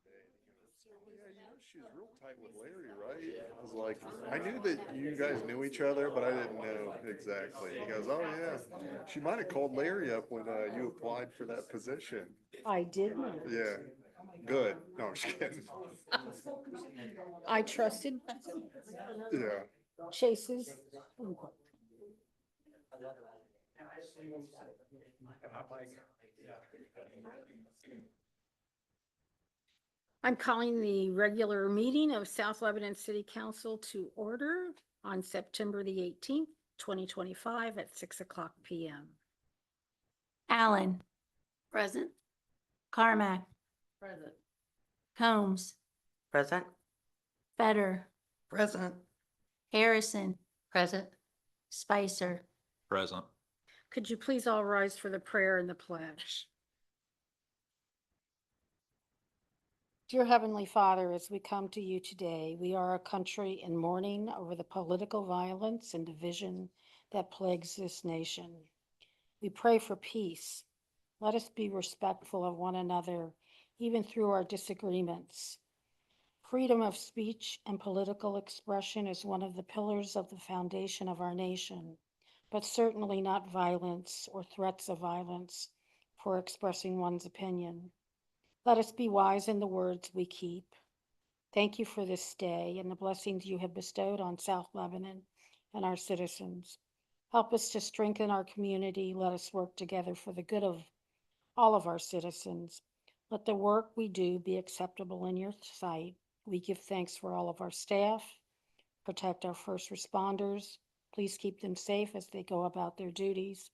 Yeah, she's real tight with Larry, right? I was like, I knew that you guys knew each other, but I didn't know exactly. He goes, oh yeah, she might have called Larry up when you applied for that position. I did not. Yeah, good. No, I'm just kidding. I trusted Yeah. Chase's input. I'm calling the regular meeting of South Lebanon City Council to order on September the 18th, 2025 at 6:00 p.m. Allen. Present. Carmack. Present. Combs. Present. Fetter. Present. Harrison. Present. Spicer. Present. Could you please all rise for the prayer and the pledge? Dear Heavenly Father, as we come to you today, we are a country in mourning over the political violence and division that plagues this nation. We pray for peace. Let us be respectful of one another, even through our disagreements. Freedom of speech and political expression is one of the pillars of the foundation of our nation, but certainly not violence or threats of violence for expressing one's opinion. Let us be wise in the words we keep. Thank you for this day and the blessings you have bestowed on South Lebanon and our citizens. Help us to strengthen our community. Let us work together for the good of all of our citizens. Let the work we do be acceptable in your sight. We give thanks for all of our staff. Protect our first responders. Please keep them safe as they go about their duties.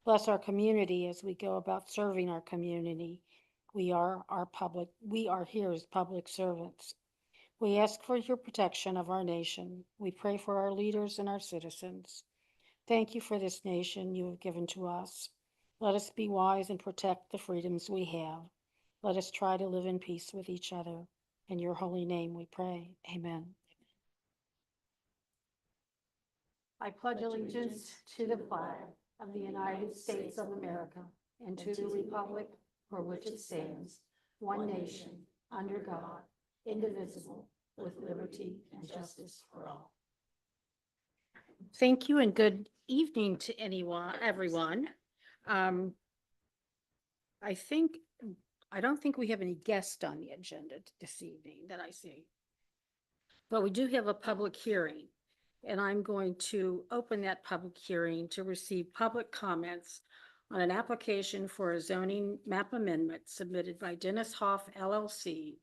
Bless our community as we go about serving our community. We are here as public servants. We ask for your protection of our nation. We pray for our leaders and our citizens. Thank you for this nation you have given to us. Let us be wise and protect the freedoms we have. Let us try to live in peace with each other. In your holy name we pray. Amen. I pledge allegiance to the flag of the United States of America and to the republic for which it stands, one nation, under God, indivisible, with liberty and justice for all. Thank you and good evening to everyone. I don't think we have any guests on the agenda this evening that I see. But we do have a public hearing, and I'm going to open that public hearing to receive public comments on an application for a zoning map amendment submitted by Dennis Hoff LLC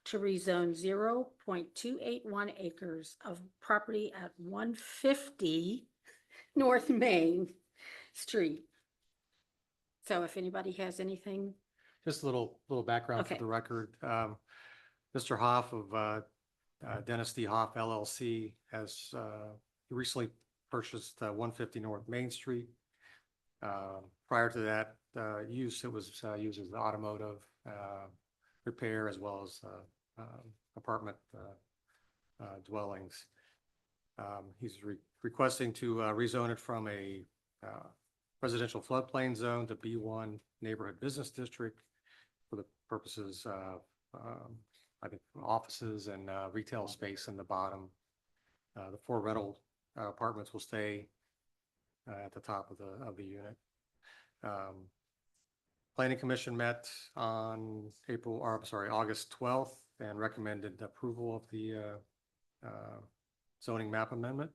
to rezone 0.281 acres of property at 150 North Main Street. So if anybody has anything. Just a little background for Okay. the record. Mr. Hoff of Dennis D. Hoff LLC has recently purchased 150 North Main Street. Prior to that use, it was used as automotive repair as well as apartment dwellings. He's requesting to rezone it from a residential floodplain zone to B1 neighborhood business district for the purposes of, I think, offices and retail space in the bottom. The 4 rental apartments will stay at the top of the unit. Planning Commission met on August 12th and recommended approval of the zoning map amendment.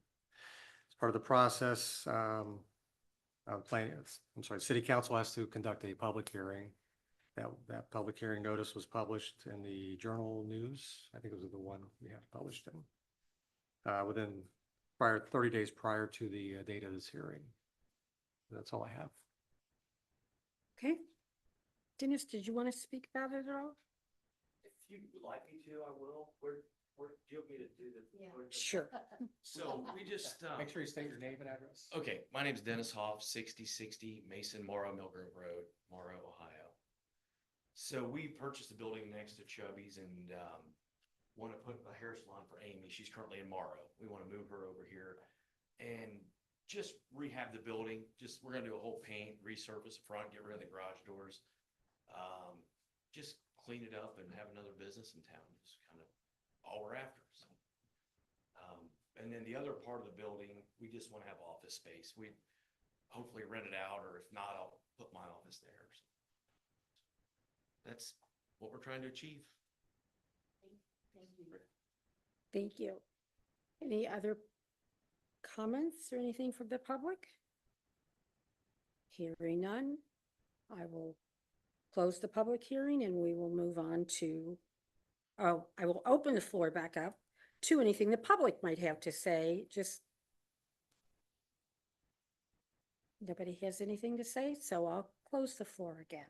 As part of the process, City Council has to conduct a public hearing. That public hearing notice was published in the Journal News. I think it was the one we have published in within 30 days prior to the date of this hearing. That's all I have. Okay. Dennis, did you want to speak about it at all? If you would like me to, I will. Where do you want me to do the? Yeah. Sure. So we just, Make sure you state your name and address. okay, my name's Dennis Hoff, 6060 Mason Morrow Mill Grove Road, Morrow, Ohio. So we purchased a building next to Chubby's and want to put a hair salon for Amy. She's currently in Morrow. We want to move her over here and just rehab the building. We're going to do a whole paint, resurface the front, get rid of the garage doors. Just clean it up and have another business in town, is kind of all we're after, so. And then the other part of the building, we just want to have office space. We hopefully rent it out, or if not, I'll put my office there. So that's what we're trying to achieve. Thank you. Any other comments or anything from the public? Hearing none, I will close the public hearing and we will move on to, I will open the floor back up to anything the public might have to say. Just nobody has anything to say, so I'll close the floor again.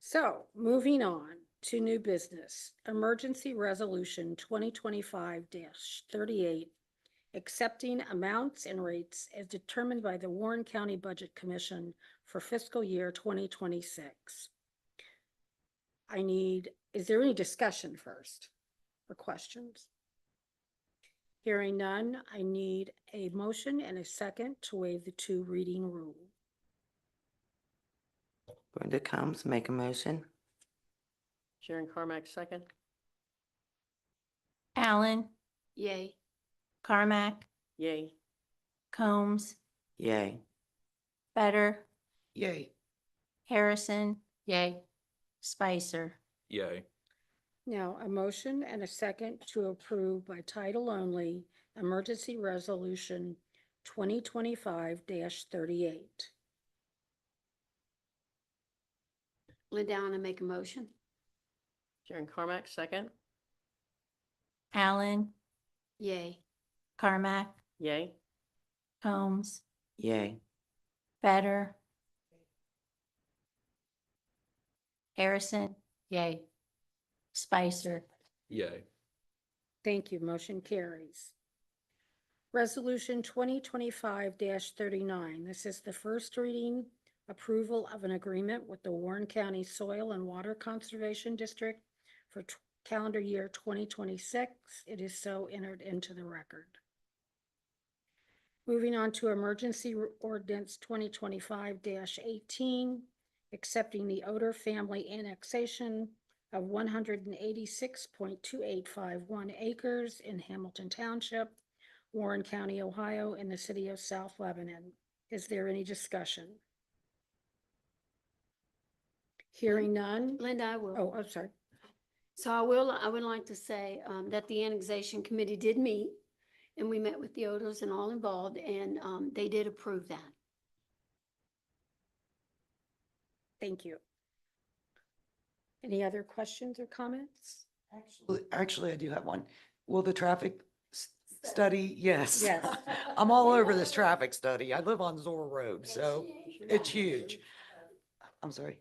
So moving on to new business, emergency resolution 2025-38, accepting amounts and rates as determined by the Warren County Budget Commission for fiscal year 2026. Is there any discussion first or questions? Hearing none, I need a motion and a second to waive the 2 reading rule. Brenda Combs, make a motion. Sharon Carmack, second. Allen, Yay. Carmack, Yay. Combs, Yay. Better, Yay. Harrison. Yay. Spicer. Yay. Now, a motion and a second to approve by title only emergency resolution 2025-38. Linda, I make a motion. Sharon Carmack, second. Allen, Yay. Carmack, Yay. Combs, Yay. Better, Harrison. Yay. Spicer. Yay. Thank you. Motion carries. Resolution 2025-39. This is the first reading approval of an agreement with the Warren County Soil and Water Conservation District for calendar year 2026. It is so entered into the record. Moving on to emergency ordinance 2025-18, accepting the Oder family annexation of 186.2851 acres in Hamilton Township, Warren County, Ohio, in the city of South Lebanon. Is there any discussion? Hearing none. Linda, I will. Oh, I'm sorry. So I would like to say that the annexation committee did meet and we met with the Odos and all involved and they did approve that. Thank you. Any other questions or comments? Actually, I do have one. Will the traffic study? Yes. Yes. I'm all over this traffic study. I live on Zor Road, so it's huge. I'm sorry.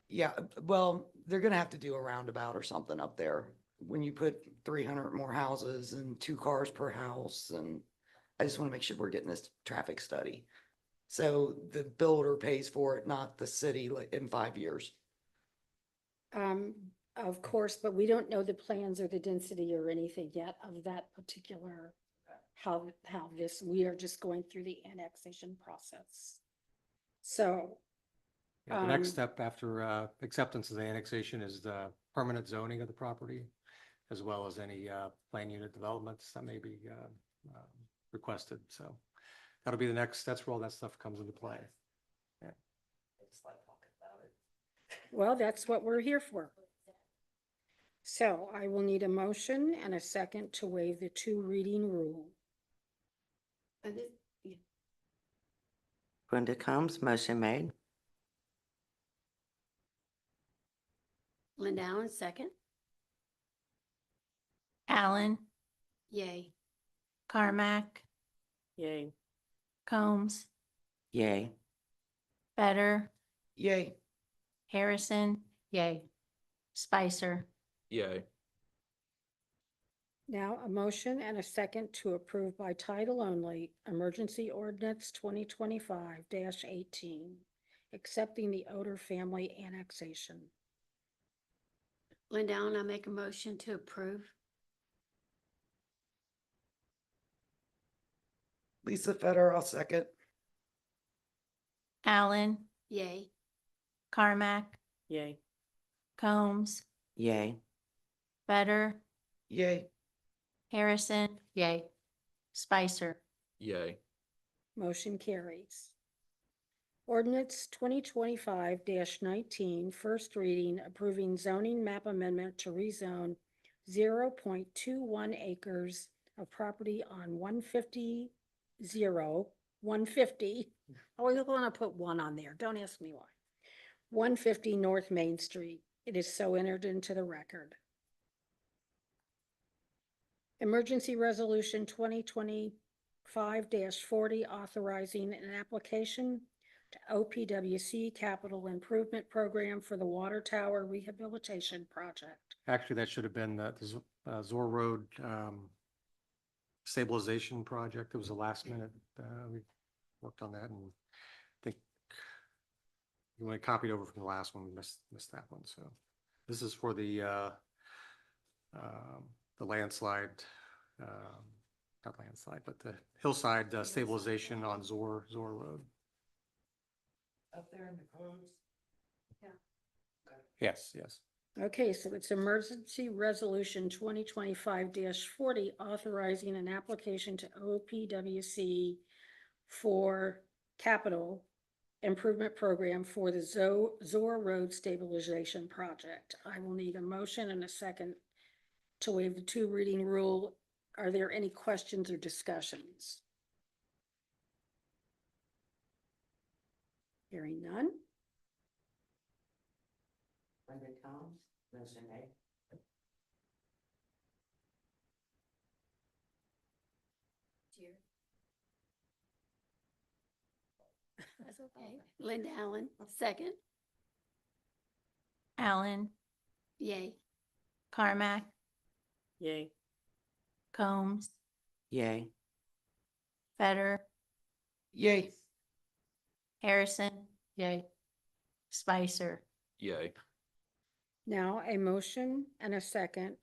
Yeah, well, they're gonna have to do a roundabout or something up there when you put 300 more houses and 2 cars per house. And I just want to make sure we're getting this traffic study. So the builder pays for it, not the city, like in 5 years. Of course, but we don't know the plans or the density or anything yet of that particular, how this, we are just going through the annexation process. So, Yeah, the next Um, step after acceptance of the annexation is the permanent zoning of the property, as well as any plan unit developments that may be requested. So that'll be the next, that's where all that stuff comes into play. well, that's what we're here for. So I will need a motion and a second to waive the 2 reading rule. Brenda Combs, motion made. Linda Allen, second. Allen, Yay. Carmack, Yay. Combs, Yay. Better, Yay. Harrison. Yay. Spicer. Yay. Now a motion and a second to approve by title only emergency ordinance 2025-18, accepting the Oder family annexation. Linda Allen, I make a motion to approve. Lisa Fetter, I'll second. Allen, Yay. Carmack, Yay. Combs, Yay. Better, Yay. Harrison, yay. Spicer, Yay. Motion carries. Ordinance 2025-19, first reading, approving zoning map amendment to rezone 0.21 acres of property on 150. I always want to put one on there. Don't ask me why. 150 North Main Street. It is so entered into the record. Emergency Resolution 2025-40, authorizing an application to OPWC Capital Improvement Program for the Water Tower Rehabilitation Project. Actually, that should have been the Zor Road stabilization project. It was a last minute. We worked on that and I think you want to copy it over from the last one. We missed that one. So this is for the landslide, not landslide, but the hillside stabilization on Zor Road. Up there in the codes? Yes, yes. Okay, so it's Emergency Resolution 2025-40, authorizing an application to OPWC for capital improvement program for the Zor Road Stabilization Project. I will need a motion and a second to waive the two reading rule. Are there any questions or discussions? Hearing none. Brenda Combs, motion made. That's okay. Linda Allen, second. Allen, Yay. Carmack, Yay. Combs, Yay. Better, Yay. Harrison, yay. Spicer, Yay. Now a motion and a second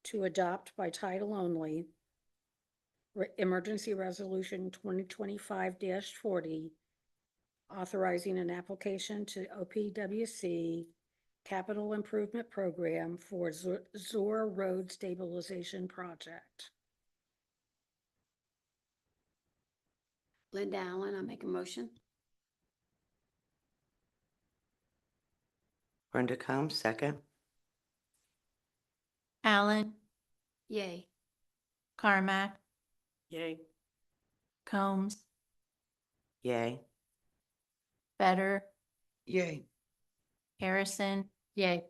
to adopt by title only Emergency Resolution 2025-40, authorizing an application to OPWC Capital Improvement Program for Zor Road Stabilization Project. Linda Allen, I make a motion. Brenda Combs, second. Allen, Yay. Carmack, Yay. Combs, Yay. Better, Yay. Harrison, yay.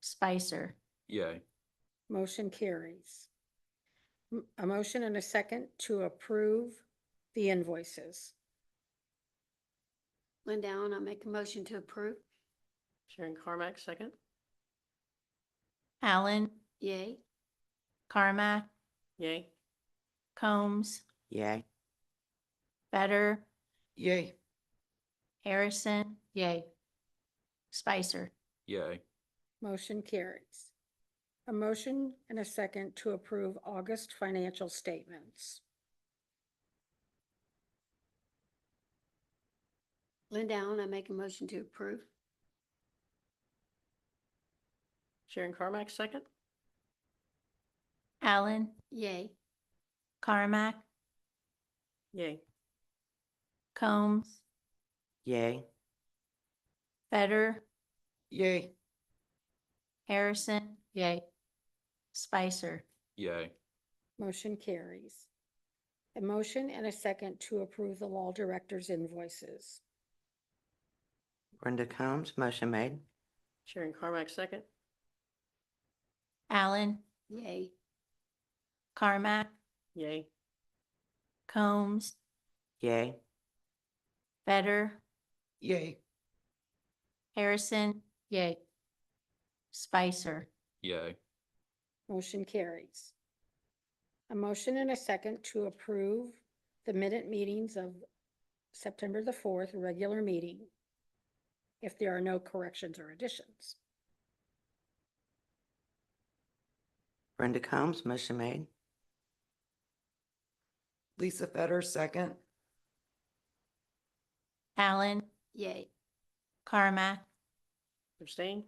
Spicer, Yay. Motion carries. A motion and a second to approve the invoices. Linda Allen, I make a motion to approve. Sharon Carmack, second. Allen, Yay. Carmack, Yay. Combs, Yay. Better, Yay. Harrison, yay. Spicer, Yay. Motion carries. A motion and a second to approve August financial statements. Linda Allen, I make a motion to approve. Sharon Carmack, second. Allen, Yay. Carmack, Yay. Combs, Yay. Better, Yay. Harrison, yay. Spicer, Yay. Motion carries. A motion and a second to approve the law director's invoices. Brenda Combs, motion made. Sharon Carmack, second. Allen, Yay. Carmack, Yay. Combs, Yay. Better, Yay. Harrison, yay. Spicer, Yay. Motion carries. A motion and a second to approve the minute meetings of September the 4th, regular meeting, if there are no corrections or additions. Brenda Combs, motion made. Lisa Fetter, second. Allen, Yay. Carmack, Abstain?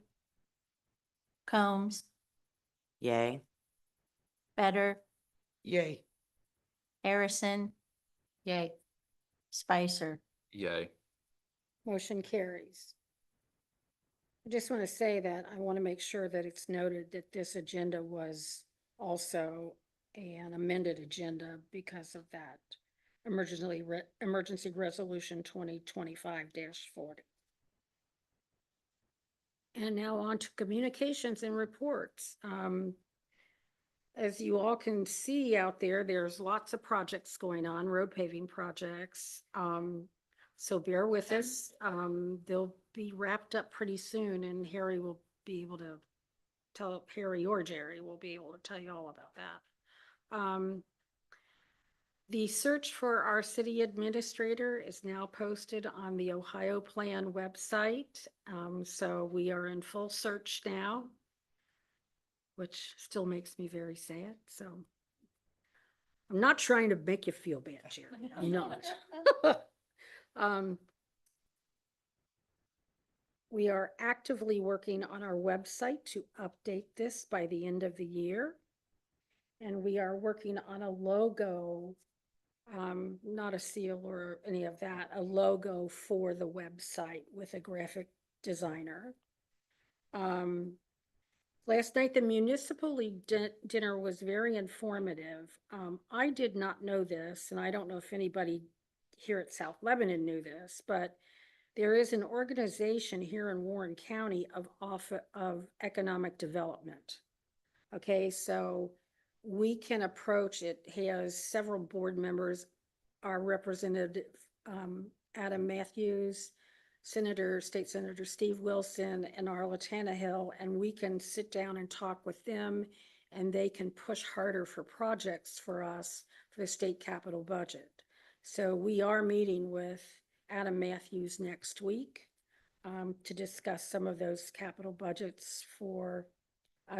Combs, Yay. Better, Yay. Harrison. Yay. Spicer. Yay. Motion carries. I just want to say that I want to make sure that it's noted that this agenda was also an amended agenda because of that emergency resolution 2025-40. And now on to communications and reports. As you all can see out there, there's lots of projects going on, road paving projects. So bear with us. They'll be wrapped up pretty soon and Harry will be able to Harry or Jerry will be able to tell you all about that. The search for our city administrator is now posted on the Ohio Plan website. So we are in full search now, which still makes me very sad. So I'm not trying to make you feel bad, Jerry. I'm not. We are actively working on our website to update this by the end of the year. And we are working on a logo, not a seal or any of that, a logo for the website with a graphic designer. Last night, the municipal league dinner was very informative. I did not know this, and I don't know if anybody here at South Lebanon knew this, but there is an organization here in Warren County of economic development. Okay, so we can approach it. Has several board members, our representative Adam Matthews, State Senator Steve Wilson, and Arla Tannehill, and we can sit down and talk with them, and they can push harder for projects for us for the state capital budget. So we are meeting with Adam Matthews next week to discuss some of those capital budgets for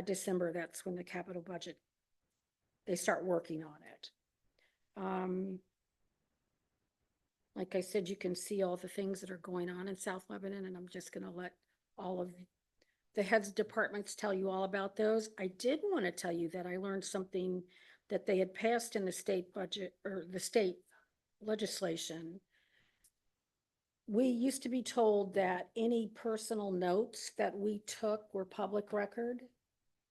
December. That's when the capital budget, they start working on it. Like I said, you can see all the things that are going on in South Lebanon, and I'm just going to let all of the heads of departments tell you all about those. I did want to tell you that I learned something that they had passed in the state budget or the state legislation. We used to be told that any personal notes that we took were public record.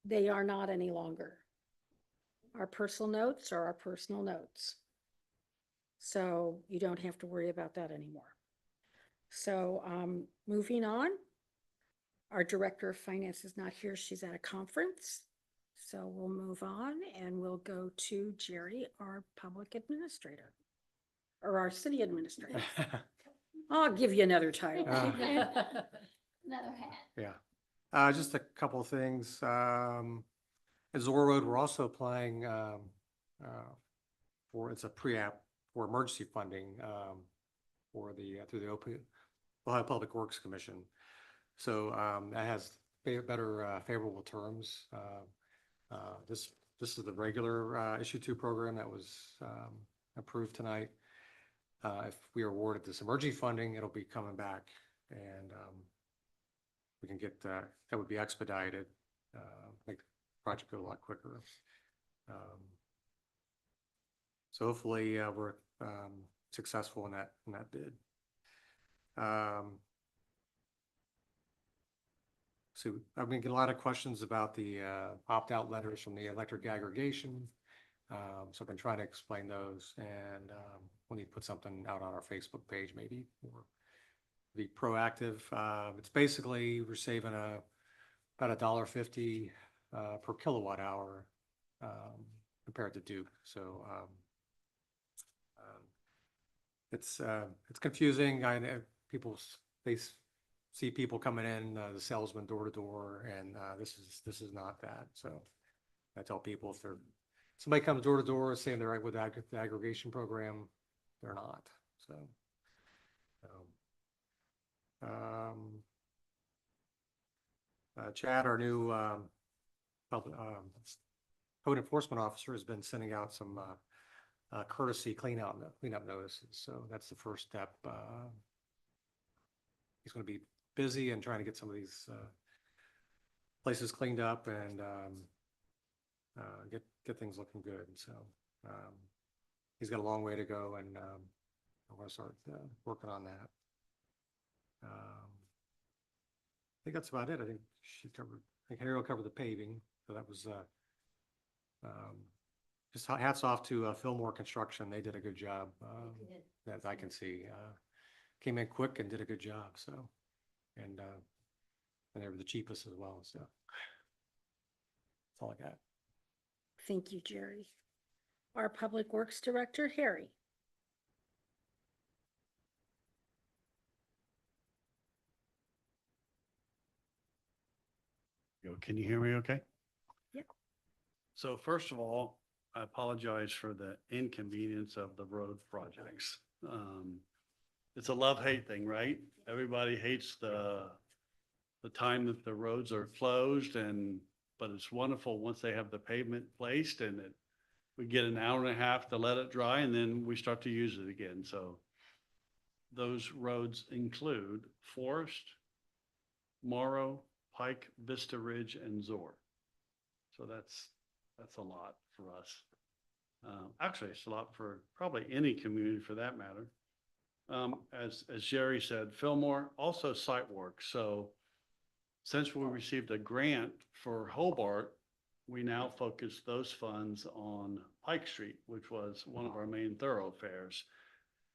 They are not any longer. Our personal notes are our personal notes. So you don't have to worry about that anymore. So moving on, our director of finance is not here. She's at a conference. So we'll move on and we'll go to Jerry, our public administrator, or our city administrator. I'll give you another title. Another hat. Yeah. Just a couple of things. At Zor Road, we're also applying it's a pre-app for emergency funding for through the Ohio Public Works Commission. So that has better favorable terms. This is the regular issue 2 program that was approved tonight. If we are awarded this emergency funding, it'll be coming back, and we can get that would be expedited, make the project go a lot quicker. So hopefully we're successful in that bid. So I've been getting a lot of questions about the opt-out letters from the electric aggregation. So I've been trying to explain those, and we need to put something out on our Facebook page, maybe, or be proactive. It's basically we're saving about $1.50 per kilowatt hour compared to Duke. So it's confusing. I know they see people coming in, the salesman door to door, and this is not that. So I tell people if somebody comes door to door saying they're right with the aggregation program, they're not. So, Chad, our new code enforcement officer, has been sending out some courtesy cleanup notices. So that's the first step. He's going to be busy and trying to get some of these places cleaned up and get things looking good. So he's got a long way to go, and I want to start working on that. I think that's about it. I think Harry will cover the paving. So that was just hats off to Fillmore Construction. They did a good job, that I can see. Came in quick and did a good job. So, and they were the cheapest as well. So that's all I got. Thank you, Jerry. Our Public Works Director, Harry. Can you hear me okay? Yep. So first of all, I apologize for the inconvenience of the road projects. It's a love-hate thing, right? Everybody hates the time that the roads are closed but it's wonderful once they have the pavement placed and we get an hour and a half to let it dry and then we start to use it again. So those roads include Forest, Morrow, Pike, Vista Ridge, and Zor. So that's a lot for us. Actually, it's a lot for probably any community for that matter. As Jerry said, Fillmore, also site work. So since we received a grant for Hobart, we now focus those funds on Pike Street, which was one of our main thoroughfares.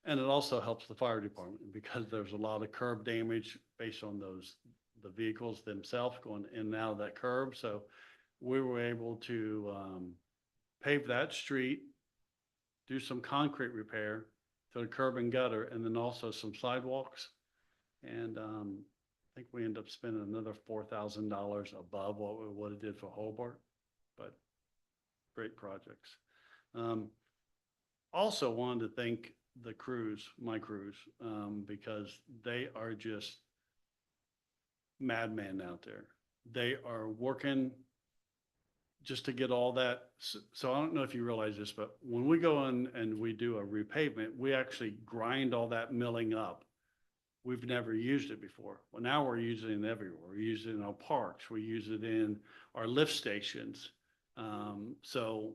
And it also helps the fire department because there's a lot of curb damage based on the vehicles themselves going in and out of that curb. So we were able to pave that street, do some concrete repair to the curb and gutter, and then also some sidewalks. And I think we end up spending another $4,000 above what we would have did for Hobart, but great projects. Also wanted to thank the crews, my crews, because they are just madmen out there. They are working just to get all that. So I don't know if you realize this, but when we go in and we do a repavement, we actually grind all that milling up. We've never used it before. Well, now we're using it everywhere. We use it in our parks. We use it in our lift stations. So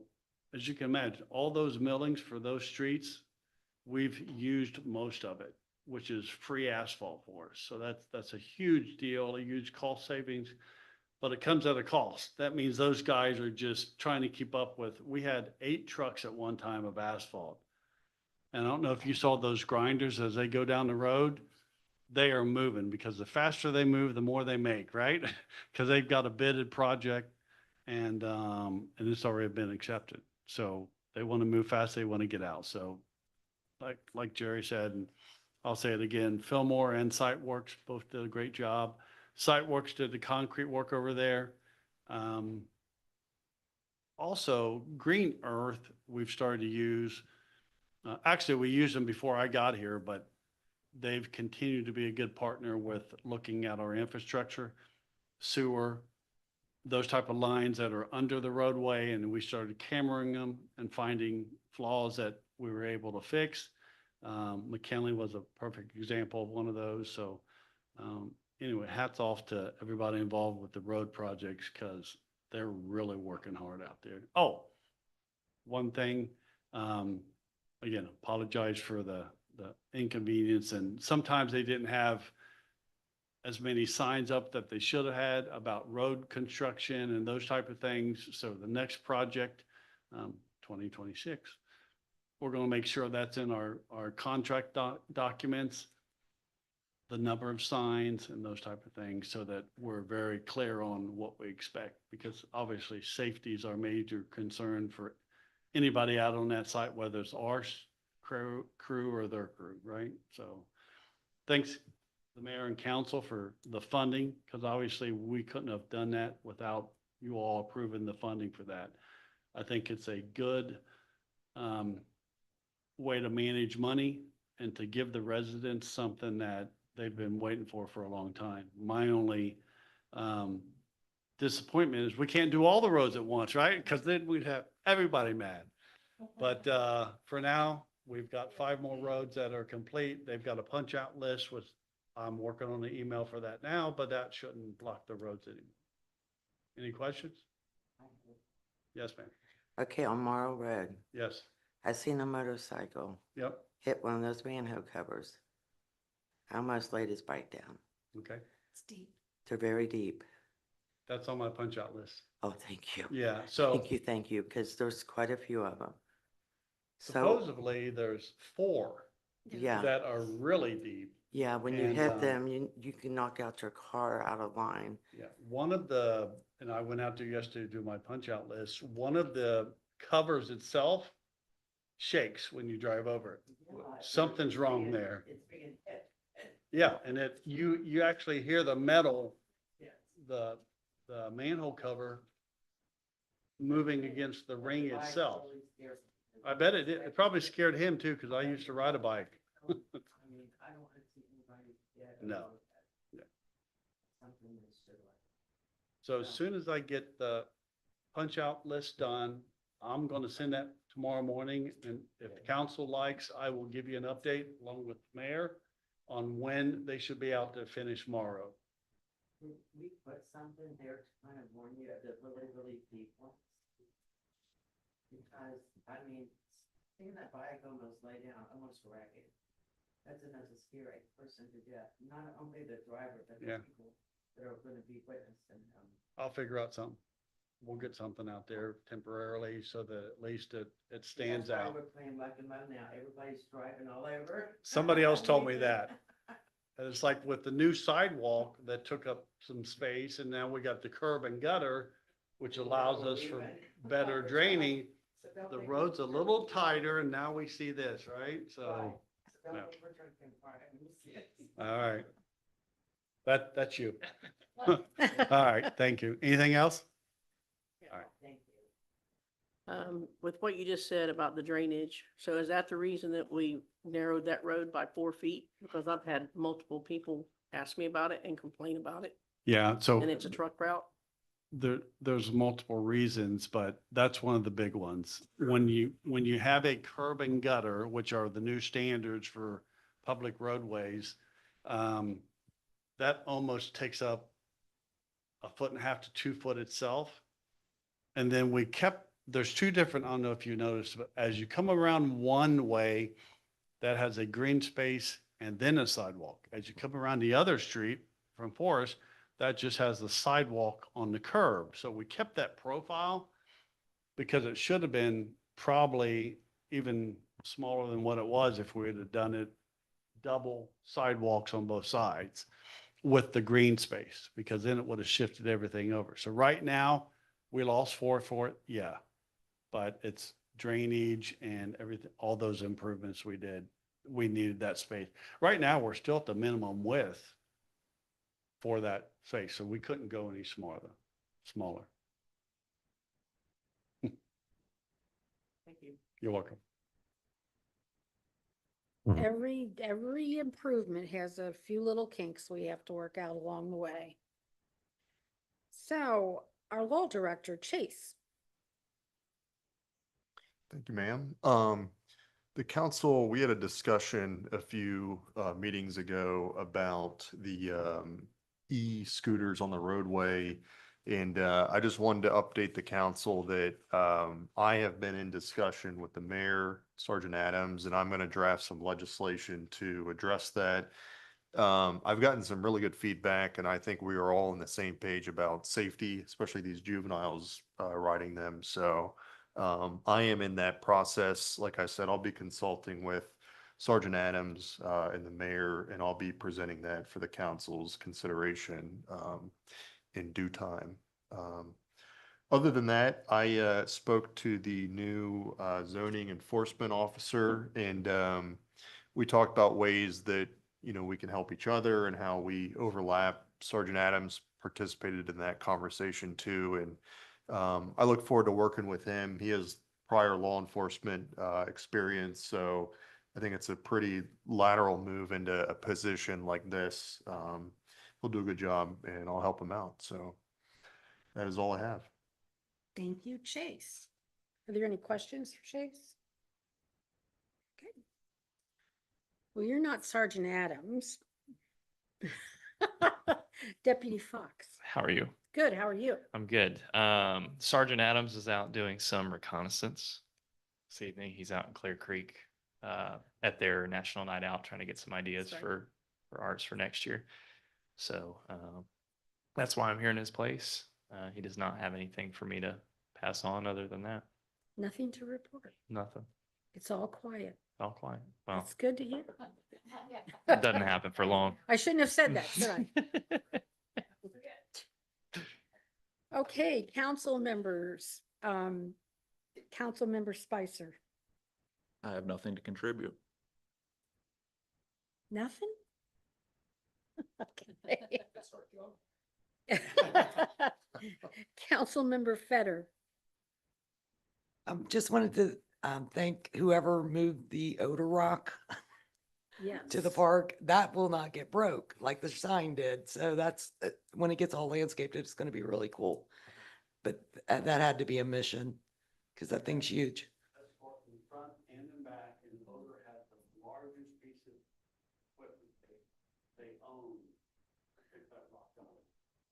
as you can imagine, all those millings for those streets, we've used most of it, which is free asphalt for us. So that's a huge deal, a huge cost savings, but it comes at a cost. That means those guys are just trying to keep up with, we had 8 trucks at one time of asphalt. And I don't know if you saw those grinders as they go down the road, they are moving because the faster they move, the more they make, right? Because they've got a bidded project and it's already been accepted. So they want to move fast, they want to get out. So like Jerry said, and I'll say it again, Fillmore and Siteworks both did a great job. Siteworks did the concrete work over there. Also, Green Earth, we've started to use. Actually, we used them before I got here, but they've continued to be a good partner with looking at our infrastructure, sewer, those type of lines that are under the roadway. And we started cameraing them and finding flaws that we were able to fix. McKinley was a perfect example of one of those. So anyway, hats off to everybody involved with the road projects because they're really working hard out there. Oh, one thing, again, apologize for the inconvenience, and sometimes they didn't have as many signs up that they should have had about road construction and those type of things. So the next project, 2026, we're going to make sure that's in our contract documents, the number of signs and those type of things, so that we're very clear on what we expect, because obviously safety is our major concern for anybody out on that site, whether it's our crew or their crew, right? So thanks the mayor and council for the funding, because obviously we couldn't have done that without you all approving the funding for that. I think it's a good way to manage money and to give the residents something that they've been waiting for a long time. My only disappointment is we can't do all the roads at once, right? Because then we'd have everybody mad. But for now, we've got 5 more roads that are complete. They've got a punch out list, which I'm working on the email for that now, but that shouldn't block the roads anymore. Any questions? Yes, ma'am. Okay, on Morrow Road, Yes. I seen a motorcycle Yep. hit one of those manhole covers. I almost laid his bike down. Okay. It's deep. They're very deep. That's on my punch out list. Oh, thank you. Yeah, so Thank you, because there's quite a few of them. So, supposedly there's 4 yeah, that are really deep. yeah, when you and, hit them, you can knock out your car out of line. Yeah, one of the, and I went out there yesterday to do my punch out list, one of the covers itself shakes when you drive over it. Something's wrong there. Yeah, and you actually hear the metal, the manhole cover moving against the ring itself. I bet it probably scared him too, because I used to ride a bike. No. Yeah. So as soon as I get the punch out list done, I'm gonna send that tomorrow morning, and if the council likes, I will give you an update along with the mayor on when they should be out to finish Morrow. We put something there to kind of warn you of the really, really deep ones. Because, I mean, seeing that bike almost lay down, almost wreck it. That's enough to scare a person to death, not only the driver, but the Yeah. people that are gonna be witnessing them. I'll figure out something. We'll get something out there temporarily so that at least it stands That's why out. we're playing whack and mow now, everybody's driving all over. Somebody else told me that. And it's like with the new sidewalk that took up some space, and now we got the curb and gutter, which allows us for better draining. The road's a little tighter, and now we see this, right? So, yeah. All right. That's you. All right, thank you. Anything else? All right. Thank you. With what you just said about the drainage, so is that the reason that we narrowed that road by 4 feet? Because I've had multiple people ask me about it and complain about it, Yeah, so and it's a truck route. there's multiple reasons, but that's one of the big ones. When you have a curb and gutter, which are the new standards for public roadways, that almost takes up 1.5 to 2 foot itself. And then there's 2 different, I don't know if you noticed, but as you come around one way, that has a green space and then a sidewalk. As you come around the other street from Forest, that just has the sidewalk on the curb. So we kept that profile because it should have been probably even smaller than what it was if we had done it double sidewalks on both sides with the green space, because then it would have shifted everything over. So right now, we lost 4 for it, yeah. But it's drainage and everything, all those improvements we did, we needed that space. Right now, we're still at the minimum width for that space, so we couldn't go any smaller. Thank you. You're welcome. Every improvement has a few little kinks we have to work out along the way. So, our law director, Chase. Thank you, ma'am. The council, we had a discussion a few meetings ago about the e-scooters on the roadway. And I just wanted to update the council that I have been in discussion with the mayor, Sergeant Adams, and I'm going to draft some legislation to address that. I've gotten some really good feedback, and I think we are all on the same page about safety, especially these juveniles riding them. So I am in that process. Like I said, I'll be consulting with Sergeant Adams and the mayor, and I'll be presenting that for the council's consideration in due time. Other than that, I spoke to the new zoning enforcement officer, and we talked about ways that, you know, we can help each other and how we overlap. Sergeant Adams participated in that conversation too, and I look forward to working with him. He has prior law enforcement experience, so I think it's a pretty lateral move into a position like this. He'll do a good job, and I'll help him out. So that is all I have. Thank you, Chase. Are there any questions for Chase? Okay. Well, you're not Sergeant Adams. Deputy Fox. How are you? Good, how are you? I'm good. Sergeant Adams is out doing some reconnaissance this evening. He's out in Clear Creek at their National Night Out, trying to get some ideas Sorry. for arts for next year. So that's why I'm here in his place. He does not have anything for me to pass on other than that. Nothing to report. Nothing. It's all quiet. All quiet. Well, It's good to hear. it doesn't happen for long. I shouldn't have said that, should I? Okay, council members, council member Spicer, I have nothing to contribute. nothing? Okay. Council member Fetter, Just wanted to, thank whoever moved the odor rock yes. to the park. That will not get broke like the sign did. So that's, when it gets all landscaped, it's gonna be really cool. But that had to be a mission, because that thing's huge. That's both in front and in back, and Odor has the largest piece of equipment they own to pick that rock up.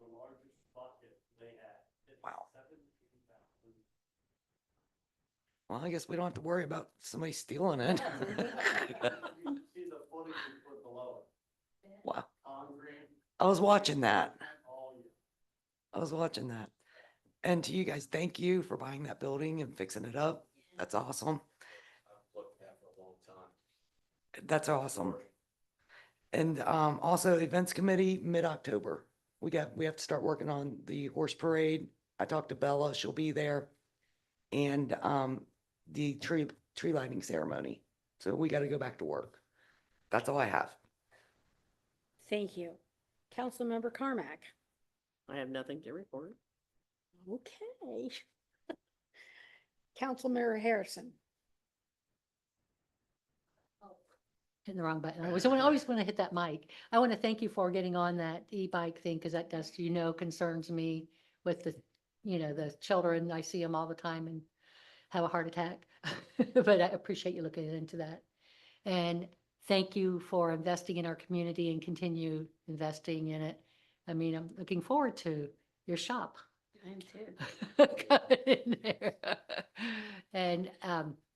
The largest bucket they had. It's Wow. 17,000. Well, I guess we don't have to worry about somebody stealing it. See the footage we put below it. Wow. Concrete. I was watching that. All year. I was watching that. And to you guys, thank you for buying that building and fixing it up. That's awesome. I've looked at that for a long time. That's awesome. And also events committee, mid-October. We have to start working on the horse parade. I talked to Bella, she'll be there. And the tree lighting ceremony. So we got to go back to work. That's all I have. Thank you. Council member Carmack, I have nothing to report. okay. Council member Harrison, Hitting the wrong button. I always want to hit that mic. I want to thank you for getting on that e-bike thing, because that does, concerns me with the, the children. I see them all the time and have a heart attack. But I appreciate you looking into that. And thank you for investing in our community and continue investing in it. I mean, I'm looking forward to your shop. I am too. Coming in there. And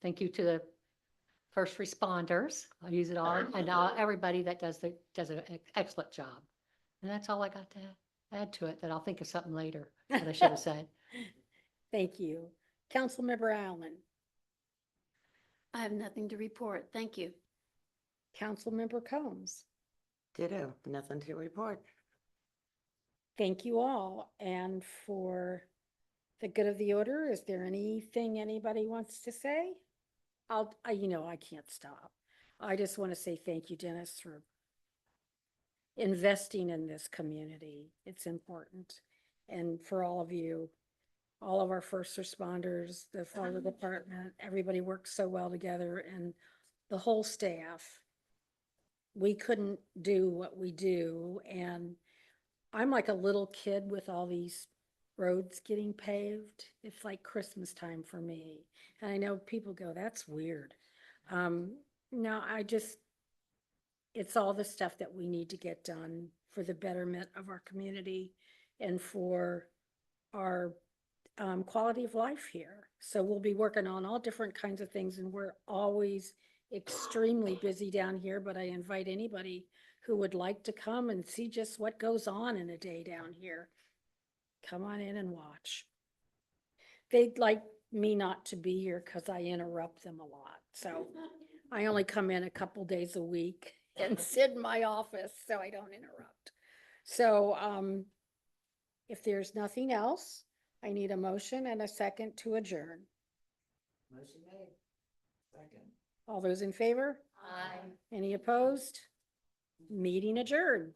thank you to the first responders. I'll use it all, and everybody that does an excellent job. And that's all I got to add to it, that I'll think of something later that I should have said. thank you. Council member Allen, I have nothing to report. Thank you. Council member Combs, Ditto, nothing to report. thank you all. And for the good of the order, is there anything anybody wants to say? I can't stop. I just want to say thank you, Dennis, for investing in this community. It's important. And for all of you, all of our first responders, the fire department, everybody works so well together, and the whole staff. We couldn't do what we do, and I'm like a little kid with all these roads getting paved. It's like Christmas time for me. And I know people go, that's weird. No, it's all the stuff that we need to get done for the betterment of our community and for our quality of life here. So we'll be working on all different kinds of things, and we're always extremely busy down here, but I invite anybody who would like to come and see just what goes on in a day down here. Come on in and watch. They'd like me not to be here because I interrupt them a lot. So I only come in a couple days a week and sit in my office so I don't interrupt. So if there's nothing else, I need a motion and a second to adjourn. Motion made. Second. All those in favor? Aye. Any opposed? Meeting adjourned.